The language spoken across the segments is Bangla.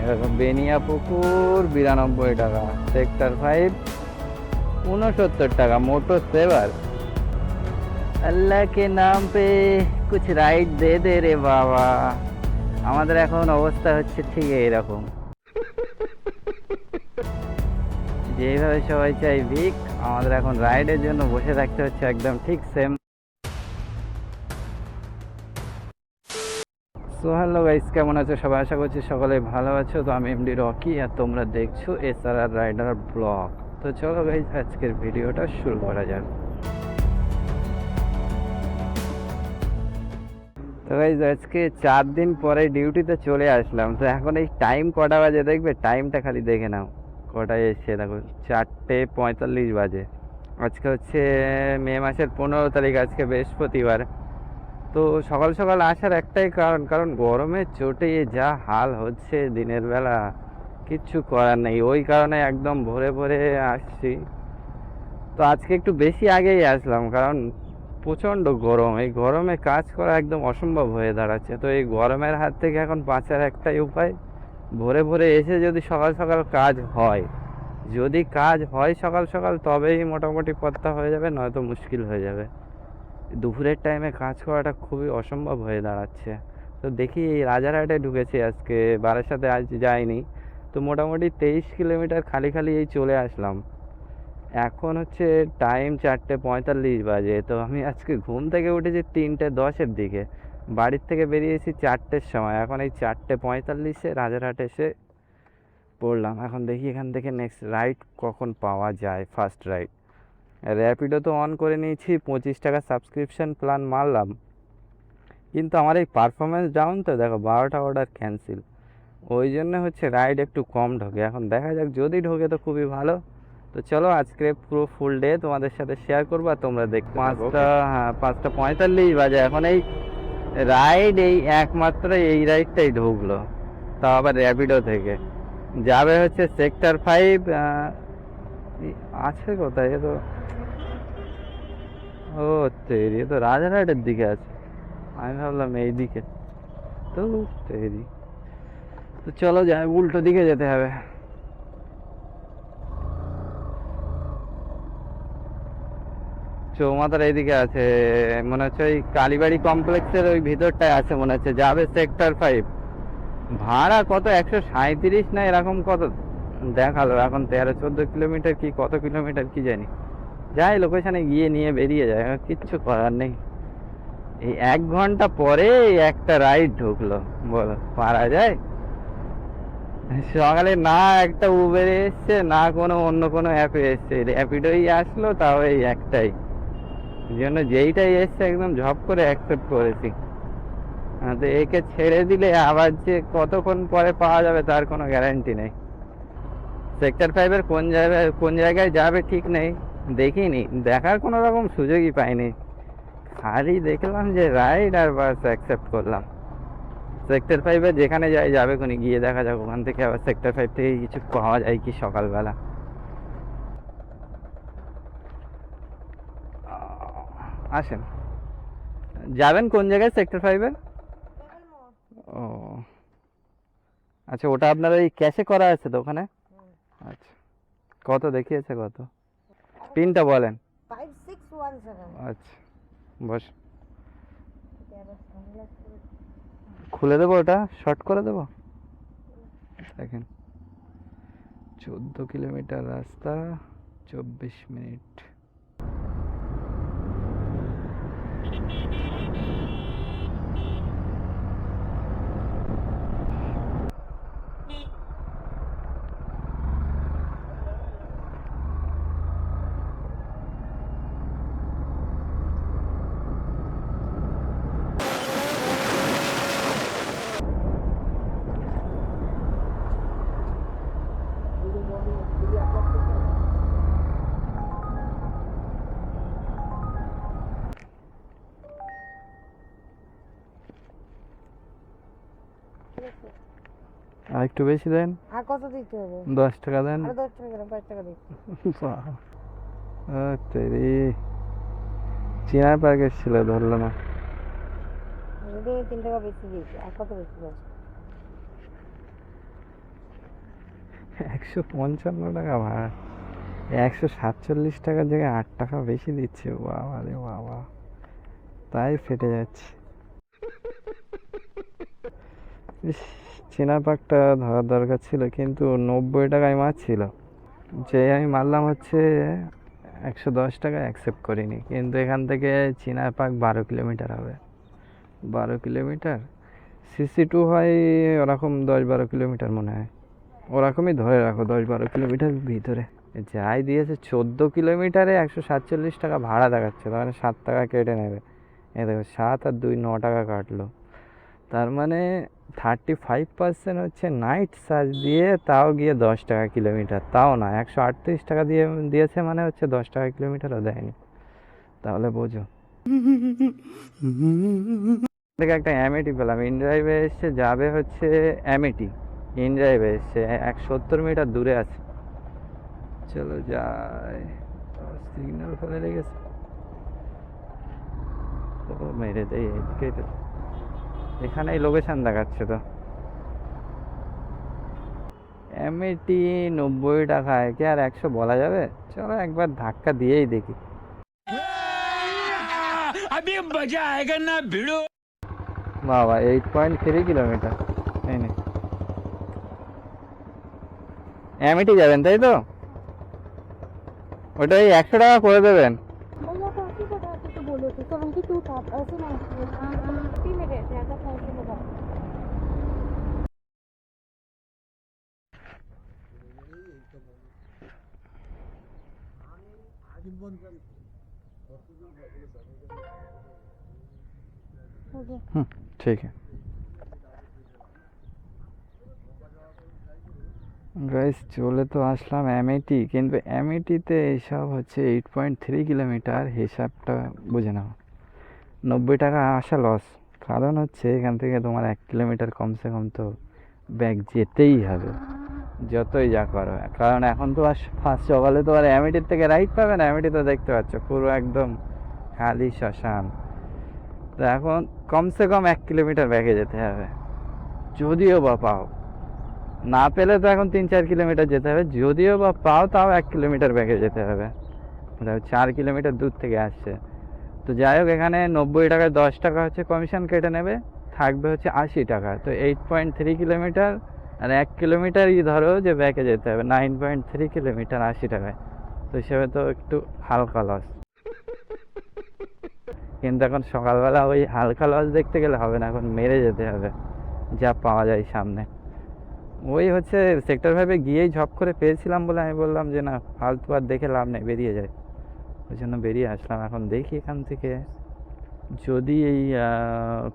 এরকম বেনিয়া পুকুর 92 টাকা, সেক্টর 5 69 টাকা, মোটো সেভার। আল্লাহ কে নাম পে কুছ রাইড দে দে রে বাবা। আমাদের এখন অবস্থা হচ্ছে ঠিক এইরকম, যেভাবে সবাই চাই ভিক, আমাদের এখন রাইডের জন্য বসে থাকতে হচ্ছে একদম ঠিক সেম। সো হ্যালো গাইস, কেমন আছো সবাই? আশা করছি সকলে ভালো আছো। তো আমি এমডি রকি, আর তোমরা দেখছো এসআরআর রাইডার ব্লগ। তো চলো গাইস, আজকের ভিডিওটা শুরু করা যাক। তো গাইস, আজকে 4 দিন পরে ডিউটিতে চলে আসলাম। তো এখন এই টাইম কটা বাজে দেখবে, টাইমটা খালি দেখে নাও কটায় এসছে। দেখো 4:45 বাজে। আজকে হচ্ছে মে মাসের 15 তারিখ, আজকে বৃহস্পতিবার। তো সকাল সকাল আসার একটাই কারণ, কারণ গরমের চোটে যা হাল হচ্ছে দিনের বেলা, কিচ্ছু করার নেই। ওই কারণে একদম ভোরে ভোরে আসছি। তো আজকে একটু বেশি আগেই আসলাম, কারণ প্রচণ্ড গরম। এই গরমে কাজ করা একদম অসম্ভব হয়ে দাঁড়াচ্ছে। তো এই গরমের হাত থেকে এখন বাঁচার একটাই উপায়, ভোরে ভোরে এসে যদি সকাল সকাল কাজ হয়, যদি কাজ হয় সকাল সকাল, তবেই মোটামুটি পথটা হয়ে যাবে, নয়তো মুশকিল হয়ে যাবে। দুপুরের টাইমে কাজ করাটা খুবই অসম্ভব হয়ে দাঁড়াচ্ছে। তো দেখি, এই রাজারহাটে ঢুকেছি আজকে, বারাসাতে আজ যাইনি। তো মোটামুটি 23 কিলোমিটার খালি খালি এই চলে আসলাম। এখন হচ্ছে টাইম 4:45 বাজে। তো আমি আজকে ঘুম থেকে উঠেছি 3:10-এর দিকে, বাড়ির থেকে বেরিয়েছি 4টের সময়। এখন এই 4:45-এ রাজারহাটে এসে পড়লাম। এখন দেখি এখান থেকে নেক্সট রাইড কখন পাওয়া যায়, ফার্স্ট রাইড। র্যাপিডো তো অন করে নিয়েছি, 25 টাকা সাবস্ক্রিপশন প্ল্যান মারলাম, কিন্তু আমার এই পারফরমেন্স ডাউন। তো দেখো 12টা অর্ডার ক্যান্সেল, ওই জন্য হচ্ছে রাইড একটু কম ঢোকে। এখন দেখা যাক, যদি ঢোকে তো খুবই ভালো। তো চলো, আজকে পুরো ফুল ডে তোমাদের সাথে শেয়ার করবো, আর তোমরা দেখ। 5:45 বাজে এখন। এই রাইড, এই একমাত্র এই রাইডটাই ঢুকলো, তাও আবার র্যাপিডো থেকে। যাবে হচ্ছে সেক্টর 5। আছে কোথায় এ? তো ও তৈরি, তো রাজারহাটের দিকে আছে, আমি ভাবলাম এই দিকে। তো তৈরি, তো চলো যাই, উল্টো দিকে যেতে হবে। চৌমাথার এইদিকে আছে মনে হচ্ছে, ওই কালীবাড়ি কমপ্লেক্সের ওই ভিতরটায় আছে মনে হচ্ছে। যাবে সেক্টর 5। ভাড়া কত, 137 না এরকম কত দেখালো। এখন 13-14 কিলোমিটার কি কত কিলোমিটার কি জানি। যাই, লোকেশনে গিয়ে নিয়ে বেরিয়ে যায়, কিচ্ছু করার নেই। এই 1 ঘন্টা পরে একটা রাইড ঢুকলো, বলো পারা যায়? সকালে না একটা উবেরে এসছে, না কোনো অন্য কোনো অ্যাপে এসছে, র্যাপিডোই আসলো, তাও এই একটাই। এই জন্য যেইটাই এসছে একদম ঝপ করে অ্যাকসেপ্ট করেছি। তো একে ছেড়ে দিলে আবার যে কতক্ষণ পরে পাওয়া যাবে তার কোনো গ্যারান্টি নেই। সেক্টর 5-এর কোন জায়গায় যাবে ঠিক নেই, দেখিনি, দেখার কোনো রকম সুযোগই পাইনি। খালি দেখলাম যে রাইড, আর বাস অ্যাকসেপ্ট করলাম। সেক্টর 5-এ যেখানে যাই যাবে কোনি, গিয়ে দেখা যাক ওখান থেকে আবার সেক্টর 5 থেকে কিছু পাওয়া যায় কি সকালবেলা। আসেন, যাবেন কোন জায়গায় সেক্টর 5-এর? ও আচ্ছা, ওটা আপনার ওই ক্যাশে করা আছে তো ওখানে? আচ্ছা, কত দেখিয়েছে, কত পিনটা বলেন? 5617। আচ্ছা, বস, খুলে দেবো, ওটা শর্ট করে দেবো। দেখেন, 14 কিলোমিটার রাস্তা, 24 মিনিট। আর একটু বেশি দেন, আর কত দিতে হবে? 10 টাকা দেন। আরো 10 টাকা দেন, 5 টাকা দিই। তেরি, চিনার প্যাকেজ ছিল, ধরলো না। যদি 3 টাকা বেশি দিয়েছি, আর কত বেশি দেবো? 155 টাকা ভাড়া, 147 টাকার জায়গায় 8 টাকা বেশি দিচ্ছে, বাবা রে বাবা, তাই ফেটে যাচ্ছে। ইস, চিনাবাঘটা ধরার দরকার ছিল, কিন্তু 90 টাকায় মাছ ছিল, যে আমি মারলাম হচ্ছে 110 টাকা, অ্যাকসেপ্ট করিনি। কিন্তু এখান থেকে চিনাবাঘ 12 কিলোমিটার হবে, 12 কিলোমিটার, সিসি 2 হয় ওরকম 10-12 কিলোমিটার মনে হয়, ওরকমই ধরে রাখো, 10-12 কিলোমিটার ভিতরে। যাই দিয়েছে 14 কিলোমিটারে 147 টাকা ভাড়া দেখাচ্ছে, তার মানে 7 টাকা কেটে নেবে। এ দেখো 7 আর 2 9 টাকা কাটলো, তার মানে 35% হচ্ছে নাইট চার্জ দিয়ে, তাও গিয়ে 10 টাকা কিলোমিটার, তাও না 138 টাকা দিয়ে দিয়েছে, মানে হচ্ছে 10 টাকা কিলোমিটারও দেয়নি। তাহলে বোঝো। থেকে একটা অ্যামেটি পেলাম, ইনড্রাইভে এসছে, যাবে হচ্ছে অ্যামেটি, ইনড্রাইভে এসছে 170 মিটার দূরে আছে। চলো যাই, সিগন্যাল ফেলে রেখেছে, ও মেরে দেয় এদিকেই তো, এখানেই লোকেশন দেখাচ্ছে তো। অ্যামেটি 90 টাকায় কি আর 100 বলা যাবে? চলো একবার ধাক্কা দিয়েই দেখি। বাবা 8.3 কিলোমিটার, এই নে। অ্যামেটি যাবেন তাই তো? ওটা এই 100 টাকা করে দেবেন। भैया कॉफी का था तो बोलो तो 72 था ऐसे ना 50 में रहते हैं अगर 30 में था। हो गया। ঠিক আছে গাইস, চলে তো আসলাম অ্যামেটি, কিন্তু অ্যামেটিতে এইসব হচ্ছে 8.3 কিলোমিটার, হিসাবটা বুঝে নাও। 90 টাকা আসা লস, কারণ হচ্ছে এখান থেকে তোমার 1 কিলোমিটার কমসে কম তো ব্যাগ যেতেই হবে, যতই যা করো। কারণ এখন তো আর ফার্স্ট সকালে তো আর অ্যামেটির থেকে রাইড পাবে না, অ্যামেটি তো দেখতে পাচ্ছ পুরো একদম খালি শ্মশান। তো এখন কমসে কম 1 কিলোমিটার ব্যাগে যেতে হবে, যদিও বা পাও। না পেলে তো এখন 3-4 কিলোমিটার যেতে হবে, যদিও বা পাও তাও 1 কিলোমিটার ব্যাগে যেতে হবে, 4 কিলোমিটার দূর থেকে আসছে। তো যাই হোক, এখানে 90 টাকায় 10 টাকা হচ্ছে কমিশন কেটে নেবে, থাকবে হচ্ছে 80 টাকা। তো 8.3 কিলোমিটার আর 1 কিলোমিটারই ধরো যে ব্যাকে যেতে হবে, 9.3 কিলোমিটার 80 টাকায়, তো হিসেবে তো একটু হালকা লস। কিন্তু এখন সকালবেলা ওই হালকা লস দেখতে গেলে হবে না, এখন মেরে যেতে হবে যা পাওয়া যায় সামনে। ওই হচ্ছে সেক্টর 5-এ গিয়েই ঝপ করে পেয়েছিলাম বলে আমি বললাম যে না, ফালতু আর দেখে লাভ নেই, বেরিয়ে যায়, ওই জন্য বেরিয়ে আসলাম। এখন দেখি এখান থেকে যদি এই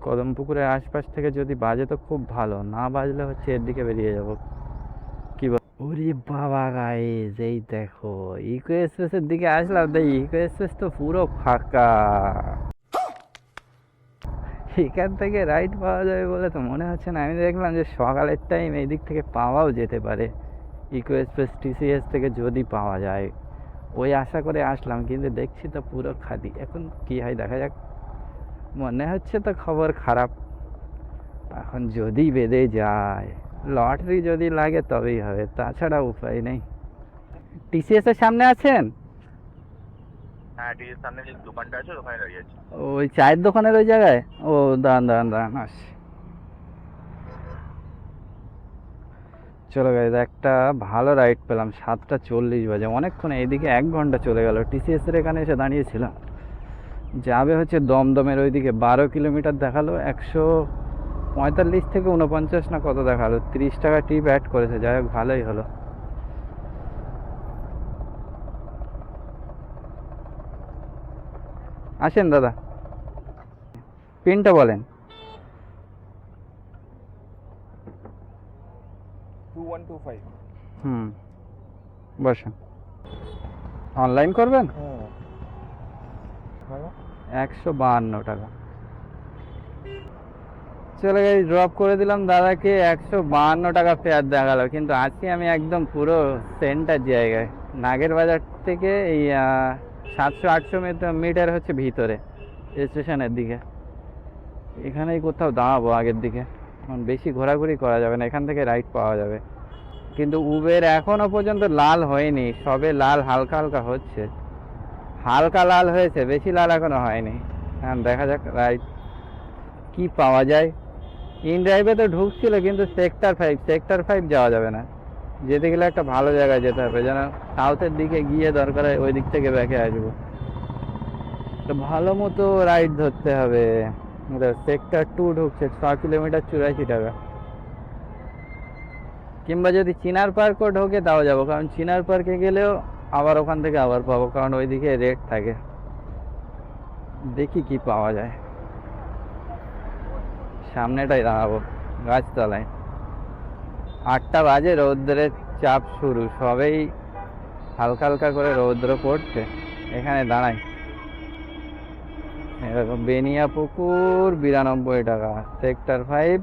কদমপুকুরের আশপাশ থেকে যদি বাজে তো খুব ভালো, না বাজলে হচ্ছে এর দিকে বেরিয়ে যাব। কি বল? ওরে বাবা গাইস, এই দেখো ইকো এক্সপ্রেসের দিকে আসলাম, তাই ইকো এক্সপ্রেস তো পুরো ফাঁকা। এখান থেকে রাইড পাওয়া যাবে বলে তো মনে হচ্ছে না। আমি দেখলাম যে সকালের টাইম এই দিক থেকে পাওয়াও যেতে পারে, ইকো এক্সপ্রেস টিসিএস থেকে যদি পাওয়া যায়, ওই আশা করে আসলাম, কিন্তু দেখছি তো পুরো খালি। এখন কি হয় দেখা যাক, মনে হচ্ছে তো খবর খারাপ। এখন যদি বেঁধে যায়, লটারি যদি লাগে তবেই হবে, তাছাড়া উপায় নেই। টিসিএস এর সামনে আছেন? হ্যাঁ, টিভির সামনে যে দোকানটা আছে ওখানে দাঁড়িয়ে আছি। ওই চায়ের দোকানের ওই জায়গায়? ও দাঁড়ান দাঁড়ান দাঁড়ান, আসছি। চলো গাইজ, একটা ভালো রাইড পেলাম, 7টা 40 বাজে, অনেকক্ষণ, এইদিকে 1 ঘন্টা চলে গেল। টিসিএস এর এখানে এসে দাঁড়িয়েছিলাম, যাবে হচ্ছে দমদমের ওইদিকে, 12 কিলোমিটার দেখালো, 145 থেকে 49 না কত দেখালো, 30 টাকা টিপ অ্যাড করেছে। যাই হোক, ভালোই হলো। আসেন দাদা, পিনটা বলেন। 2125। হুম, বসেন। অনলাইন করবেন? হ্যাঁ, 152 টাকা। চলে গেছি, ড্রপ করে দিলাম দাদাকে, 152 টাকা ফেয়ার দেখালো। কিন্তু আজকে আমি একদম পুরো সেন্টার জায়গায়, নাগের বাজার থেকে এই 700-800 মিটার হচ্ছে ভিতরে, স্টেশনের দিকে। এখানেই কোথাও দাঁড়াবো আগের দিকে, এখন বেশি ঘোরাঘুরি করা যাবে না, এখান থেকে রাইড পাওয়া যাবে। কিন্তু উবের এখনো পর্যন্ত লাল হয়নি, সবে লাল হালকা হালকা হচ্ছে, হালকা লাল হয়েছে, বেশি লাল এখনো হয়নি। হ্যাঁ, দেখা যাক রাইট কি পাওয়া যায়। ইন ড্রাইভে তো ঢুকছিল, কিন্তু সেক্টর 5 যাওয়া যাবে না। যেতে গেলে একটা ভালো জায়গায় যেতে হবে, যেন সাউথের দিকে গিয়ে দরকার হয় ওই দিক থেকে ব্যাকে আসবো। তো ভালো মতো রাইড ধরতে হবে। সেক্টর 2 ঢুকছে 6 কিলোমিটার 84 টাকা। কিংবা যদি চিনার পার্কও ঢোকে তাও যাবো, কারণ চিনার পার্কে গেলেও আবার ওখান থেকে আবার পাবো, কারণ ওইদিকে রেট থাকে। দেখি কি পাওয়া যায়। সামনেটাই দাঁড়াবো গাছতলায়। 8টা বাজে, রৌদ্রের চাপ শুরু, সবেই হালকা হালকা করে রৌদ্র পড়ছে। এখানে দাঁড়াই। এরকম বেনিয়া পুকুর 92 টাকা, সেক্টর 5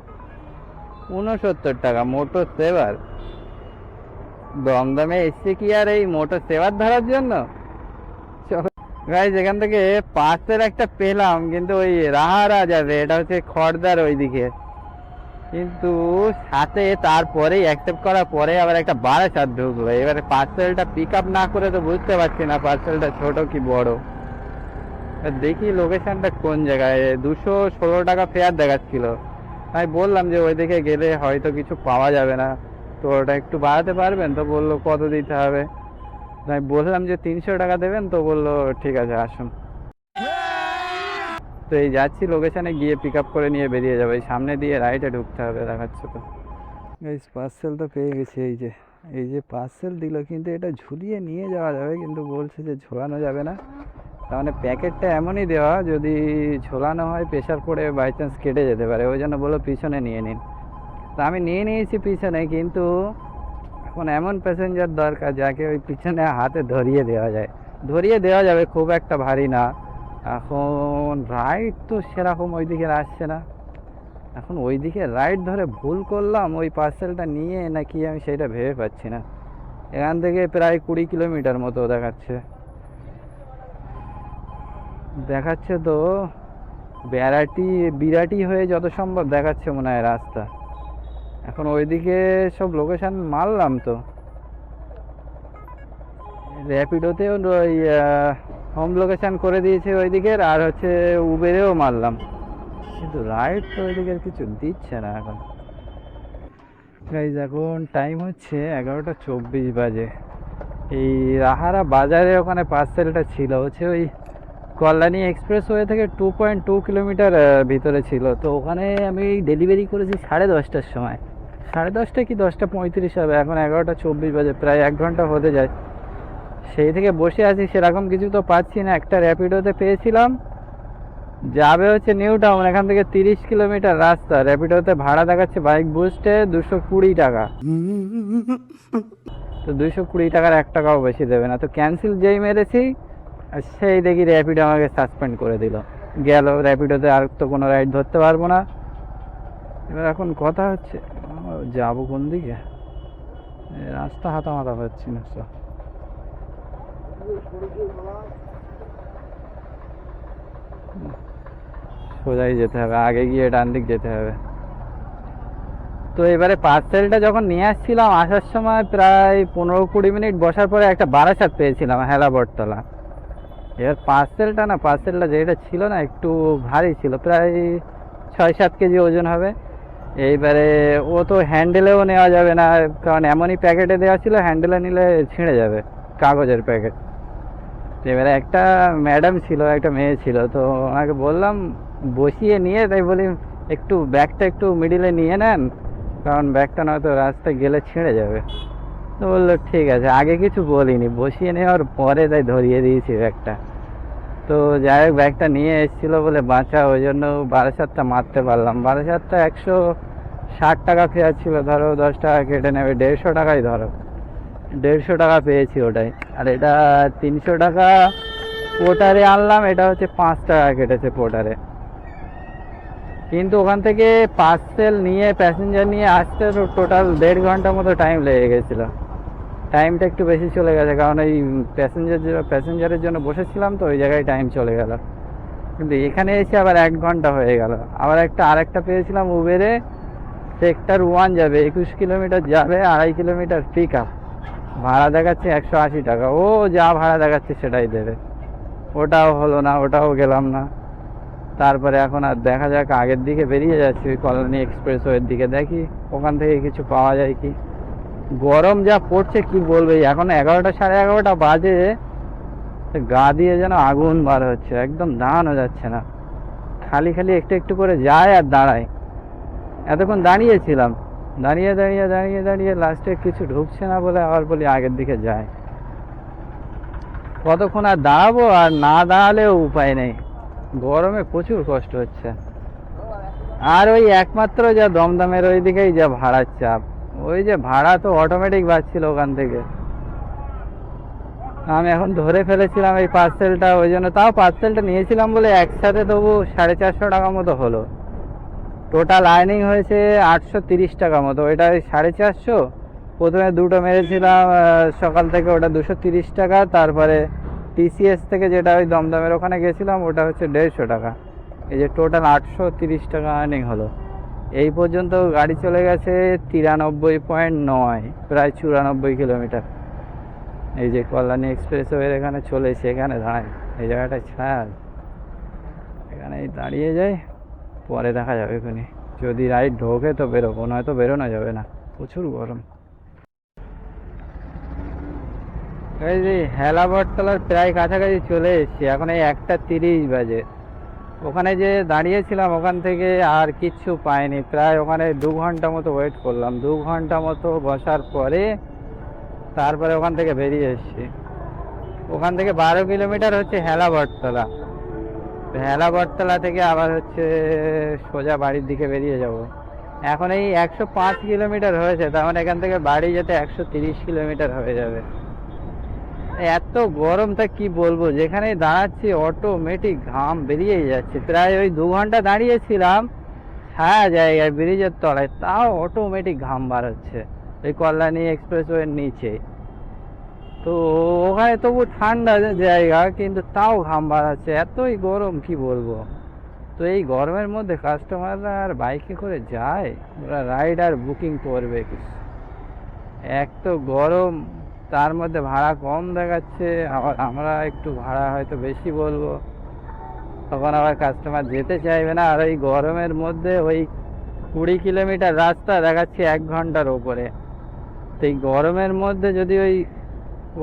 69 টাকা। মোটর সেভার দমদমে এসছে কি আর এই মোটর সেভার ধরার জন্য? চলো গাইজ, এখান থেকে পার্সেল একটা পেলাম, কিন্তু ওই রাহারা যাবে, এটা হচ্ছে খড়দার ওইদিকে। কিন্তু সাথে তারপরেই অ্যাকসেপ্ট করার পরে আবার একটা বারাসাত ঢুকলো। এবারে পার্সেলটা পিক আপ না করে তো বুঝতে পারছি না পার্সেলটা ছোট কি বড়। দেখি লোকেশনটা কোন জায়গায়। 216 টাকা ফেয়ার দেখাচ্ছিল। আমি বললাম যে ওইদিকে গেলে হয়তো কিছু পাওয়া যাবে না, তো ওটা একটু বাড়াতে পারবেন? তো বললো কত দিতে হবে। আমি বললাম যে 300 টাকা দেবেন, তো বললো ঠিক আছে আসুন। তো এই যাচ্ছি, লোকেশনে গিয়ে পিক আপ করে নিয়ে বেরিয়ে যাবে। এই সামনে দিয়ে রাইটে ঢুকতে হবে, দেখাচ্ছে তো। এই পার্সেল তো পেয়ে গেছি। এই যে পার্সেল দিল, কিন্তু এটা ঝুলিয়ে নিয়ে যাওয়া যাবে, কিন্তু বলছে যে ঝোলানো যাবে না। তার মানে প্যাকেটটা এমনই দেওয়া, যদি ঝোলানো হয় প্রেশার পড়ে বাই চান্স কেটে যেতে পারে, ওই জন্য বললো পিছনে নিয়ে নিন। তো আমি নিয়ে নিয়েছি পিছনে, কিন্তু এখন এমন প্যাসেঞ্জার দরকার যাকে ওই পিছনে হাতে ধরিয়ে দেওয়া যাবে, খুব একটা ভারী না। এখন রাইড তো সেরকম ওইদিকে আসছে না। এখন ওইদিকে রাইড ধরে ভুল করলাম ওই পার্সেলটা নিয়ে, নাকি আমি সেটা ভেবে পাচ্ছি না। এখান থেকে প্রায় 20 কিলোমিটার মতো দেখাচ্ছে তো। বিরাটি হয়ে যত সম্ভব দেখাচ্ছে মনে হয় রাস্তা। এখন ওইদিকে সব লোকেশন মারলাম তো, র্যাপিডোতেও ওই হোম লোকেশন করে দিয়েছে ওইদিকের, আর হচ্ছে উবেরেও মারলাম, কিন্তু রাইড তো ওইদিকের কিছু দিচ্ছে না এখন। গাইজ, এখন টাইম হচ্ছে 11টা 24 বাজে। এই রাহারা বাজারে ওখানে পার্সেলটা ছিল হচ্ছে ওই কল্যাণী এক্সপ্রেসওয়ে থেকে 2.2 কিলোমিটার ভিতরে ছিল। তো ওখানে আমি ডেলিভারি করেছি 10:30টার সময়। 10:30 কি 10টা 35 হবে। এখন 11টা 24 বাজে, প্রায় 1 ঘন্টা হতে যায়। সেই থেকে বসে আছি, সেরকম কিছু তো পাচ্ছি না। একটা র্যাপিডোতে পেয়েছিলাম, যাবে হচ্ছে নিউ টাউন, এখান থেকে 30 কিলোমিটার রাস্তা। র্যাপিডোতে ভাড়া দেখাচ্ছে বাইক বুস্টে 220 টাকা। তো 220 টাকার 1 টাকাও বেশি দেবে না। তো ক্যান্সেল যেই মেরেছি, আর সেই দেখি র্যাপিডো আমাকে সাসপেন্ড করে দিল। গেল র্যাপিডোতে, আর তো কোনো রাইড ধরতে পারবো না। এবার এখন কথা হচ্ছে যাবো কোন দিকে, রাস্তা হাতামাতা পাচ্ছি না। সোজাই যেতে হবে, আগে গিয়ে ডান দিক যেতে হবে। তো এবারে পার্সেলটা যখন নিয়ে আসছিলাম, আসার সময় প্রায় 15-20 মিনিট বসার পরে একটা বারাসাত পেয়েছিলাম, হেলা বটতলা। এবার পার্সেলটা যেটা ছিল না, একটু ভারী ছিল, প্রায় 6-7 কেজি ওজন হবে। এইবারে ও তো হ্যান্ডেলেও নেওয়া যাবে না, কারণ এমনই প্যাকেটে দেওয়া ছিল, হ্যান্ডেলে নিলে ছিঁড়ে যাবে, কাগজের প্যাকেট। এবারে একটা ম্যাডাম ছিল, একটা মেয়ে ছিল, তো ওনাকে বললাম বসিয়ে নিয়ে, তাই বলি একটু ব্যাগটা একটু মিডিলে নিয়ে নেন, কারণ ব্যাগটা নয়তো রাস্তায় গেলে ছিঁড়ে যাবে। তো বললো ঠিক আছে। আগে কিছু বলিনি, বসিয়ে নেওয়ার পরে তাই ধরিয়ে দিয়েছি ব্যাগটা। তো যাই হোক, ব্যাগটা নিয়ে এসেছিলো বলে বাঁচা, ওই জন্য 12,000টা মারতে পারলাম। 12,000টা 160 টাকা ফেয়ার ছিল, ধরো 10 টাকা কেটে নেবে, 150 টাকাই ধরো। 150 টাকা পেয়েছি ওটাই। আর এটা 300 টাকা পোর্টারে আনলাম, এটা হচ্ছে 5 টাকা কেটেছে পোর্টারে। কিন্তু ওখান থেকে পার্সেল নিয়ে, প্যাসেঞ্জার নিয়ে আসতে টোটাল 1.5 ঘন্টা মতো টাইম লেগে গেছিলো। টাইমটা একটু বেশি চলে গেছে, কারণ এই প্যাসেঞ্জারের জন্য বসেছিলাম, তো ওই জায়গায় টাইম চলে গেল। কিন্তু এখানে এসে আবার 1 ঘন্টা হয়ে গেল। আবার আরেকটা পেয়েছিলাম উবেরে, সেক্টর 1 যাবে, 21 কিলোমিটার যাবে, 2.5 কিলোমিটার পিক আপ। ভাড়া দেখাচ্ছে 180 টাকা। ও যা ভাড়া দেখাচ্ছে সেটাই দেবে। ওটাও হলো না, ওটাও গেলাম না। তারপরে এখন আর দেখা যাক, আগের দিকে বেরিয়ে যাচ্ছি ওই কল্যাণী এক্সপ্রেসওয়ের দিকে, দেখি ওখান থেকে কিছু পাওয়া যায় কি। গরম যা পড়ছে কি বলবে, এখন 11টা 11:30 বাজে, গা দিয়ে যেন আগুন বার হচ্ছে, একদম দাঁড়ানো যাচ্ছে না। খালি খালি একটু একটু করে যায় আর দাঁড়ায়। এতক্ষণ দাঁড়িয়েছিলাম, দাঁড়িয়ে দাঁড়িয়ে দাঁড়িয়ে দাঁড়িয়ে লাস্টে কিছু ঢুকছে না বলে আবার বলি আগের দিকে যায়। কতক্ষণ আর দাঁড়াবো, আর না দাঁড়ালেও উপায় নেই, গরমে প্রচুর কষ্ট হচ্ছে। আর ওই একমাত্র যা দমদমের ওই দিকেই যা ভাড়ার চাপ, ওই যে ভাড়া তো অটোমেটিক বাজছিল ওখান থেকে। আমি এখন ধরে ফেলেছিলাম এই পার্সেলটা, ওই জন্য তাও পার্সেলটা নিয়েছিলাম বলে একসাথে তবু 450 টাকা মতো হলো। টোটাল আর্নিং হয়েছে 830 টাকা মতো। ওইটা ওই 450, প্রথমে দুটো মেরেছিলাম সকাল থেকে, ওটা 230 টাকা। তারপরে টিসিএস থেকে যেটা ওই দমদমের ওখানে গেছিলাম, ওটা হচ্ছে 150 টাকা। এই যে টোটাল 830 টাকা আর্নিং হলো। এই পর্যন্ত গাড়ি চলে গেছে 93.9, প্রায় 94 কিলোমিটার। এই যে কল্যাণী এক্সপ্রেসওয়ের এখানে চলে এসে এখানে দাঁড়াই, এই জায়গাটায় ছাড়, এখানেই দাঁড়িয়ে যাই, পরে দেখা যাবে এখানে। যদি রাইড ঢোকে তো বেরোবো, নয়তো বেরোনো যাবে না, প্রচুর গরম। এই যে হেলা বটতলার প্রায় কাছাকাছি চলে এসেছি, এখন এই 1:30 বাজে। ওখানে যে দাঁড়িয়েছিলাম ওখান থেকে আর কিচ্ছু পাইনি, প্রায় ওখানে 2 ঘন্টা মতো ওয়েট করলাম। 2 ঘন্টা মতো বসার পরে তারপরে ওখান থেকে বেরিয়ে এসেছি। ওখান থেকে 12 কিলোমিটার হচ্ছে হেলা বটতলা। হেলা বটতলা থেকে আবার হচ্ছে সোজা বাড়ির দিকে বেরিয়ে যাব। এখন এই 105 কিলোমিটার হয়েছে, তার মানে এখান থেকে বাড়ি যেতে 130 কিলোমিটার হয়ে যাবে। এত গরমটা কি বলবো, যেখানে দাঁড়াচ্ছি অটোমেটিক ঘাম বেরিয়েই যাচ্ছে। প্রায় ওই 2 ঘন্টা দাঁড়িয়েছিলাম ছায়া জায়গায় ব্রিজের তলায়, তাও অটোমেটিক ঘাম বার হচ্ছে এই কল্যাণী এক্সপ্রেসওয়ের নিচে। তো ওখানে তবু ঠান্ডা জায়গা, কিন্তু তাও ঘাম বার হচ্ছে, এতই গরম কি বলবো। তো এই গরমের মধ্যে কাস্টমাররা আর বাইকে করে যায়, ওরা রাইড আর বুকিং করবে কিছু। এক তো গরম, তার মধ্যে ভাড়া কম দেখাচ্ছে, আবার আমরা একটু ভাড়া হয়তো বেশি বলবো, তখন আবার কাস্টমার যেতে চাইবে না। আর ওই গরমের মধ্যে ওই 20 কিলোমিটার রাস্তা দেখাচ্ছে 1 ঘন্টার ওপরে। তো এই গরমের মধ্যে যদি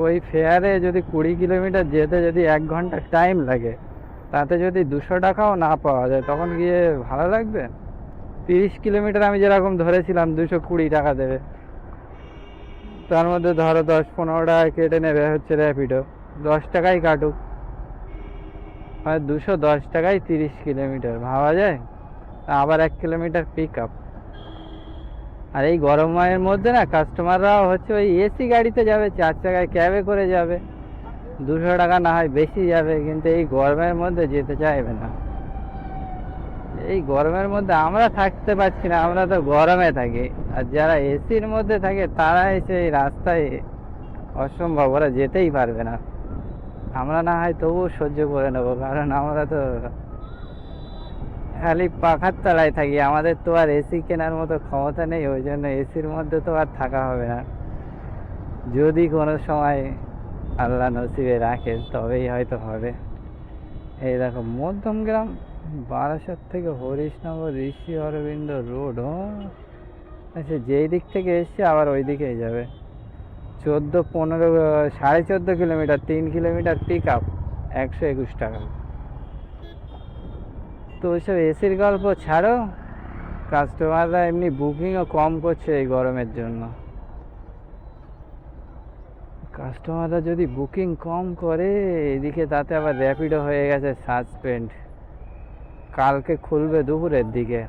ওই ফেয়ারে যদি 20 কিলোমিটার যেতে যদি 1 ঘন্টা টাইম লাগে, তাতে যদি 200 টাকাও না পাওয়া যায়, তখন গিয়ে ভালো লাগবে? 30 কিলোমিটার আমি যেরকম ধরেছিলাম 220 টাকা দেবে, তার মধ্যে ধরো 10-15 টাকা কেটে নেবে হচ্ছে র্যাপিডো, 10 টাকাই কাটুক, মানে 210 টাকায় 30 কিলোমিটার, ভাবা যায়? আবার 1 কিলোমিটার পিক আপ। আর এই গরমের মধ্যে না কাস্টমাররা হচ্ছে ওই এসি গাড়িতে যাবে, 4 চাকায় ক্যাবে করে যাবে, 200 টাকা না হয় বেশি যাবে, কিন্তু এই গরমের মধ্যে যেতে চাইবে না। এই গরমের মধ্যে আমরা থাকতে পারছি না, আমরা তো গরমে থাকি। আর যারা এসির মধ্যে থাকে তারা এসে এই রাস্তায় অসম্ভব, ওরা যেতেই পারবে না। আমরা না হয় তবুও সহ্য করে নেবো, কারণ আমরা তো খালি পাখার তলায় থাকি, আমাদের তো আর এসি কেনার মতো ক্ষমতা নেই, ওই জন্য এসির মধ্যে তো আর থাকা হবে না। যদি কোনো সময় আল্লাহ নসিবে রাখে তবেই হয়তো হবে। এই দেখো মধ্যমগ্রাম, বারাসাত থেকে হরিশনগর ঋষি অরবিন্দ রোড। আচ্ছা, যেই দিক থেকে এসছে আবার ওই দিকেই যাবে। 14-15 কিলোমিটার, 3 কিলোমিটার পিক আপ, 121 টাকা। তো ওইসব এসির গল্প ছাড়ো, কাস্টমাররা এমনি বুকিংও কম করছে এই গরমের জন্য। কাস্টমাররা যদি বুকিং কম করে, এদিকে তাতে আবার র্যাপিডো হয়ে গেছে সাসপেন্ড। কালকে খুলবে দুপুরের দিকে,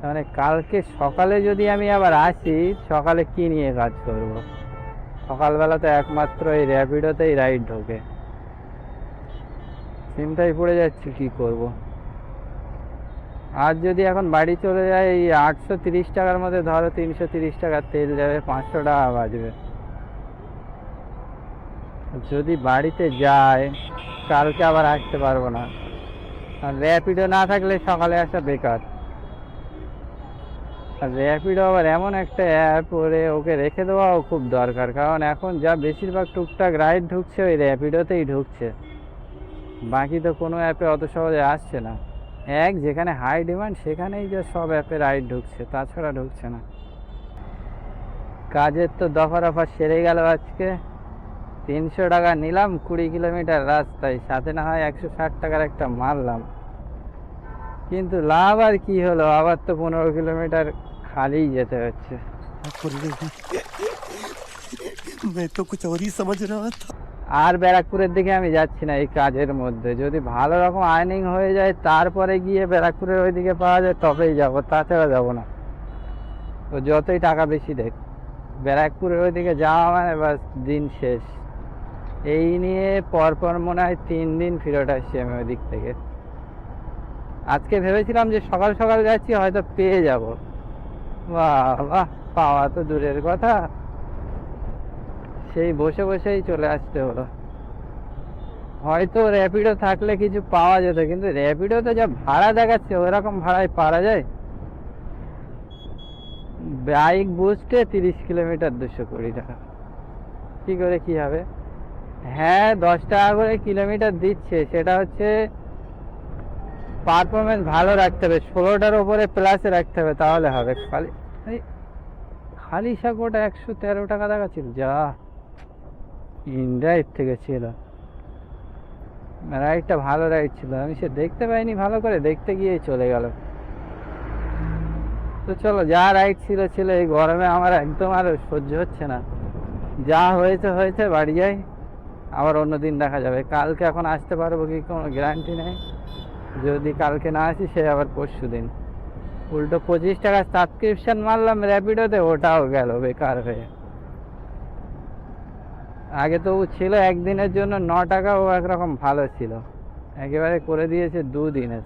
মানে কালকে সকালে যদি আমি আবার আসি, সকালে কি নিয়ে কাজ করব? সকালবেলা তো একমাত্র এই র্যাপিডোতেই রাইড ঢোকে, চিন্তায় পড়ে যাচ্ছি কি করব। আর যদি এখন বাড়ি চলে যায়, এই 830 টাকার মধ্যে ধরো 330 টাকার তেল যাবে, 500 টাকা বাঁচবে। যদি বাড়িতে যায় কালকে আবার আসতে পারবো না, আর র্যাপিডো না থাকলে সকালে আসা বেকার। আর র্যাপিডো আবার এমন একটা অ্যাপ, ওকে রেখে দেওয়াও খুব দরকার, কারণ এখন যা বেশিরভাগ টুকটাক রাইড ঢুকছে ওই র্যাপিডোতেই ঢুকছে, বাকি তো কোনো অ্যাপে অত সহজে আসছে না। যেখানে হাই ডিমান্ড সেখানেই যে সব অ্যাপে রাইড ঢুকছে, তাছাড়া ঢুকছে না। কাজের তো দফা রফা সেরে গেল আজকে। 300 টাকা নিলাম 20 কিলোমিটার রাস্তায়, সাথে না হয় 160 টাকার একটা মারলাম, কিন্তু লাভ আর কি হলো, আবার তো 15 কিলোমিটার খালিই যেতে হচ্ছে। मैं तो कुछ और ही समझ रहा था। আর ব্যারাকপুরের দিকে আমি যাচ্ছি না এই কাজের মধ্যে, যদি ভালো রকম আর্নিং হয়ে যায় তারপরে গিয়ে ব্যারাকপুরের ওইদিকে পাওয়া যায় তবেই যাবো, তাছাড়া যাবো না। তো যতই টাকা বেশি দেখ, ব্যারাকপুরের ওইদিকে যাওয়া মানে বাস দিন শেষ। এই নিয়ে পরপর মনে হয় 3 দিন ফেরত আসছি আমি ওই দিক থেকে। আজকে ভেবেছিলাম যে সকাল সকাল যাচ্ছি হয়তো পেয়ে যাব, বাহ বাহ, পাওয়া তো দূরের কথা, সেই বসে বসেই চলে আসতে হলো। হয়তো র্যাপিডো থাকলে কিছু পাওয়া যেত, কিন্তু র্যাপিডোতে যা ভাড়া দেখাচ্ছে ওরকম ভাড়ায় পারা যায়? বাইক বুস্টে 30 কিলোমিটার 220 টাকা, কি করে কি হবে? হ্যাঁ 10 টাকা করে কিলোমিটার দিচ্ছে, সেটা হচ্ছে পারফরমেন্স ভালো রাখতে হবে, 16টার ওপরে প্লাসে রাখতে হবে, তাহলে হবে। খালি সাকোটা 113 টাকা দেখাচ্ছিল, যা ইনরাইট থেকে ছিল। রাইডটা ভালো রাইড ছিল, আমি সে দেখতে পাইনি ভালো করে, দেখতে গিয়ে চলে গেল। তো চলো, যা রাইড ছিল ছিল, এই গরমে আমার একদম আর সহ্য হচ্ছে না। যা হয়েছে হয়েছে, বাড়ি যাই, আবার অন্য দিন দেখা যাবে। কালকে এখন আসতে পারবো কি কোনো গ্যারান্টি নেই, যদি কালকে না আসি সে আবার পরশু দিন। উল্টো 25 টাকা সাবস্ক্রিপশন মারলাম র্যাপিডোতে, ওটাও গেল বেকার হয়ে। আগে তো ছিল একদিনের জন্য 9 টাকা, ও একরকম ভালো ছিল, একেবারে করে দিয়েছে 2 দিনের।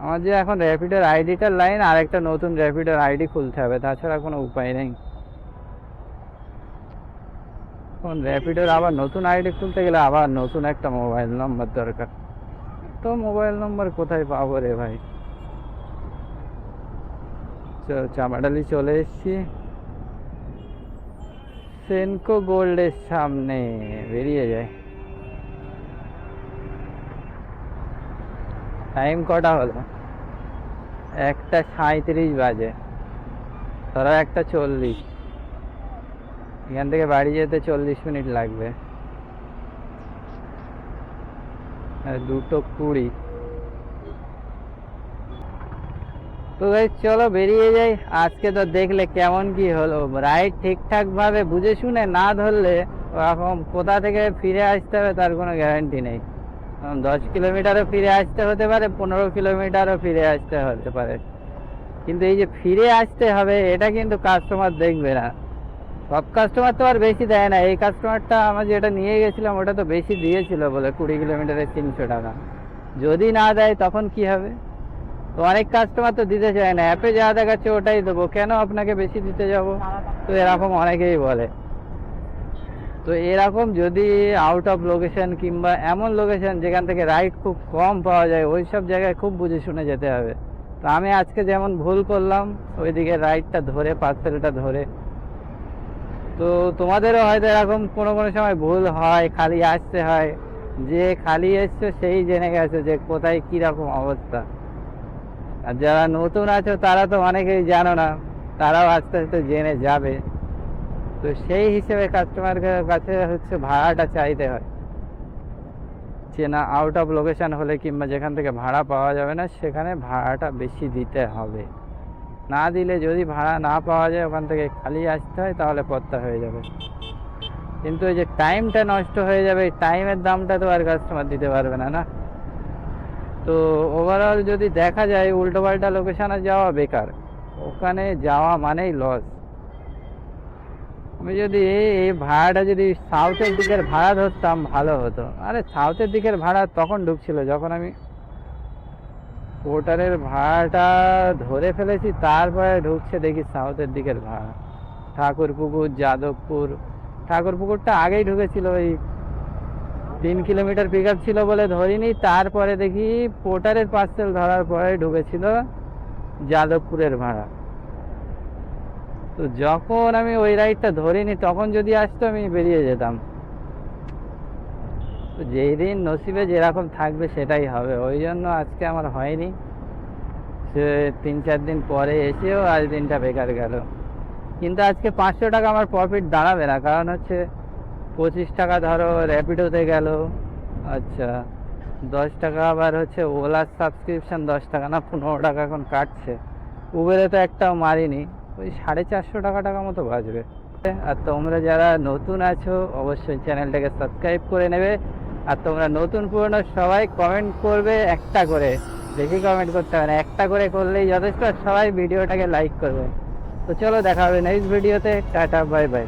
আমার যে এখন র্যাপিডোর আইডিটার লাইন, আর একটা নতুন র্যাপিডোর আইডি খুলতে হবে, তাছাড়া কোনো উপায় নেই। এখন র্যাপিডোর আবার নতুন আইডি খুলতে গেলে আবার নতুন একটা মোবাইল নম্বর দরকার, তো মোবাইল নম্বর কোথায় পাবো রে ভাই? চামাডালি চলে এসছি, সেনকো গোল্ডের সামনে বেরিয়ে যায়। টাইম কটা হলো? 1:37 বাজে, ধরো 1:40। এখান থেকে বাড়ি যেতে 40 মিনিট লাগবে, 2:20। তো ভাই চলো বেরিয়ে যাই। আজকে তো দেখলে কেমন কি হলো, রাইড ঠিকঠাক ভাবে বুঝে শুনে না ধরলে এখন কোথা থেকে ফিরে আসতে হবে তার কোনো গ্যারান্টি নেই। 10 কিলোমিটারও ফিরে আসতে হতে পারে, 15 কিলোমিটারও ফিরে আসতে হতে পারে, কিন্তু এই যে ফিরে আসতে হবে এটা কিন্তু কাস্টমার দেখবে না। সব কাস্টমার তো আর বেশি দেয় না, এই কাস্টমারটা আমার যেটা নিয়ে গেছিলাম ওটা তো বেশি দিয়েছিল বলে 20 কিলোমিটারে 300 টাকা। যদি না দেয় তখন কি হবে? তো অনেক কাস্টমার তো দিতে চায় না, অ্যাপে যা দেখাচ্ছে ওটাই দেবো, কেন আপনাকে বেশি দিতে যাব? তো এরকম অনেকেই বলে। তো এরকম যদি আউট অফ লোকেশন কিংবা এমন লোকেশন যেখান থেকে রাইড খুব কম পাওয়া যায়, ওই সব জায়গায় খুব বুঝে শুনে যেতে হবে। তো আমি আজকে যেমন ভুল করলাম, ওইদিকে রাইডটা ধরে, পার্সেলটা ধরে। তো তোমাদেরও হয়তো এরকম কোনো কোনো সময় ভুল হয়, খালি আসতে হয়। যে খালি এসছো সেই জেনে গেছে যে কোথায় কীরকম অবস্থা। আর যারা নতুন আছো তারা তো অনেকেই জানো না, তারাও আস্তে আস্তে জেনে যাবে। তো সেই হিসেবে কাস্টমারের কাছে হচ্ছে ভাড়াটা চাইতে হয়, যে না আউট অফ লোকেশন হলে কিংবা যেখান থেকে ভাড়া পাওয়া যাবে না সেখানে ভাড়াটা বেশি দিতে হবে। না দিলে যদি ভাড়া না পাওয়া যায় ওখান থেকে খালি আসতে হয়, তাহলে পথটা হয়ে যাবে। কিন্তু এই যে টাইমটা নষ্ট হয়ে যাবে, এই টাইমের দামটা তো আর কাস্টমার দিতে পারবে না, না? তো ওভারঅল যদি দেখা যায় উল্টোপাল্টা লোকেশনে যাওয়া বেকার, ওখানে যাওয়া মানেই লস। আমি যদি এই ভাড়াটা যদি সাউথের দিকের ভাড়া ধরতাম ভালো হতো। আরে সাউথের দিকের ভাড়া তখন ঢুকছিল যখন আমি পোর্টারের ভাড়াটা ধরে ফেলেছি, তারপরে ঢুকছে দেখি সাউথের দিকের ভাড়া। ঠাকুরপুকুর, যাদবপুর, ঠাকুরপুকুরটা আগেই ঢুকেছিল, ওই 3 কিলোমিটার পিক আপ ছিল বলে ধরিনি। তারপরে দেখি পোর্টারের পার্সেল ধরার পরে ঢুকেছিল যাদবপুরের ভাড়া। তো যখন আমি ওই রাইডটা ধরিনি তখন যদি আসতো আমি বেরিয়ে যেতাম। তো যেই দিন নসিবে যেরকম থাকবে সেটাই হবে, ওই জন্য আজকে আমার হয়নি। সে 3-4 দিন পরে এসেও আজ দিনটা বেকার গেল। কিন্তু আজকে 500 টাকা আমার প্রফিট দাঁড়াবে না, কারণ হচ্ছে 25 টাকা ধরো র্যাপিডোতে গেল, আচ্ছা 10 টাকা আবার হচ্ছে ওলার সাবস্ক্রিপশন 10 টাকা না 15 টাকা এখন কাটছে। উবেরে তো একটাও মারিনি, ওই 450 টাকা মতো বাঁচবে। আর তোমরা যারা নতুন আছো অবশ্যই চ্যানেলটাকে সাবস্ক্রাইব করে নেবে। আর তোমরা নতুন পুরনো সবাই কমেন্ট করবে একটা করে, বেশি কমেন্ট করতে হবে না, একটা করে করলেই যথেষ্ট। আর সবাই ভিডিওটাকে লাইক করবে। তো চলো দেখা হবে নেক্সট ভিডিওতে, টাটা বাই বাই।